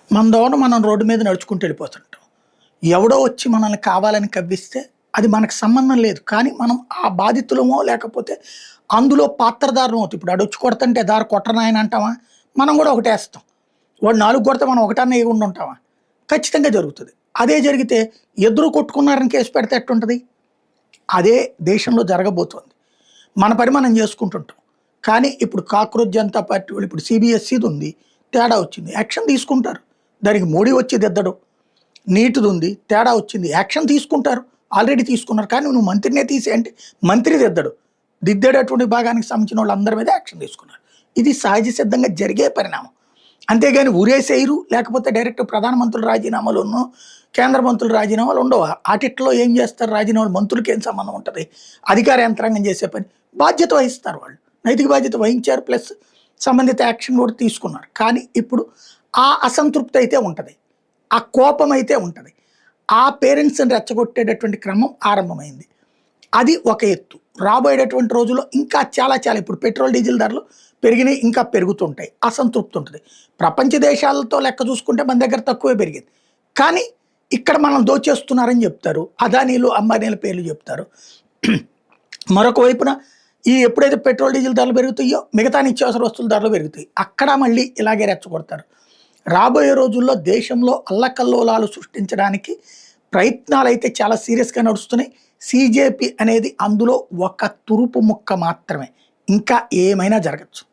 మన దోన మనం రోడ్డు మీద నడుచుకుంటూ వెళ్ళిపోతుంటాం. ఎవడో వచ్చి మనల్ని కావాలని కవ్విస్తే అది మనకు సంబంధం లేదు. కానీ మనం ఆ బాధితులమో లేకపోతే అందులో పాత్రధారులం అవుతాం. ఇప్పుడు ఆడొచ్చి కొడతంటే దారి కొట్టనాయన అంటామా? మనం కూడా ఒకటేస్తాం. వాడు 4 కొడితే మనం ఒకటన్నా ఎయకుండా ఉంటామా? ఖచ్చితంగా జరుగుతుంది. అదే జరిగితే ఎదురు కొట్టుకున్నారని కేసు పెడితే ఎట్టుంటది? అదే దేశంలో జరగబోతోంది. మన పని మనం చేసుకుంటుంటాం. కానీ ఇప్పుడు కాక్రోచ్ జనతా పార్టీ వాళ్ళు ఇప్పుడు CBSEది ఉంది. తేడా వచ్చింది. యాక్షన్ తీసుకుంటారు. దానికి మోడీ వచ్చి దిద్దడు. నీట్‌ది ఉంది. తేడా వచ్చింది. యాక్షన్ తీసుకుంటారు. ఆల్రెడీ తీసుకున్నారు. కానీ నువ్వు మంత్రినే తీసేయి అంటే మంత్రి దిద్దడు. దిద్దేటటువంటి భాగానికి సంబంధించిన వాళ్ళందరి మీద యాక్షన్ తీసుకున్నారు. ఇది సహజ సిద్ధంగా జరిగే పరిణామం. అంతేగాని ఉరేసేయరు, లేకపోతే డైరెక్ట్ ప్రధానమంత్రుల రాజీనామాలును, కేంద్ర మంత్రుల రాజీనామాలు ఉండవు. ఆటిట్లో ఏం చేస్తారు రాజీనామాలు? మంత్రులకి ఏం సంబంధం ఉంటది? అధికార యంత్రాంగం చేసే పని. బాధ్యత వహిస్తారు వాళ్ళు. నైతిక బాధ్యత వహించారు. ప్లస్ సంబంధిత యాక్షన్ కూడా తీసుకున్నారు. కానీ ఇప్పుడు ఆ అసంతృప్తి అయితే ఉంటది. ఆ కోపం అయితే ఉంటది. ఆ పేరెంట్స్‌ని రెచ్చగొట్టేటటువంటి క్రమం ఆరంభమైంది. అది ఒక ఎత్తు. రాబోయేటటువంటి రోజుల్లో ఇంకా చాలా చాలా ఇప్పుడు పెట్రోల్, డీజిల్ ధరలు పెరిగినాయి. ఇంకా పెరుగుతుంటాయి. అసంతృప్తి ఉంటది. ప్రపంచ దేశాలతో లెక్క చూసుకుంటే మన దగ్గర తక్కువే పెరిగింది. కానీ ఇక్కడ మనం దోచేస్తున్నారని చెప్తారు. అదానీలు, అంబానీల పేర్లు చెప్తారు. మరొక వైపున ఈ ఎప్పుడైతే పెట్రోల్, డీజిల్ ధరలు పెరుగుతాయో మిగతా నిత్యావసర వస్తువుల ధరలు పెరుగుతాయి. అక్కడ మళ్ళీ ఇలాగే రెచ్చగొడతారు. రాబోయే రోజుల్లో దేశంలో అల్లకల్లోలాలు సృష్టించడానికి ప్రయత్నాలైతే చాలా సీరియస్‌గా నడుస్తున్నాయి. CJP అనేది అందులో ఒక తురుపు ముక్క మాత్రమే. ఇంకా ఏమైనా జరగచ్చు.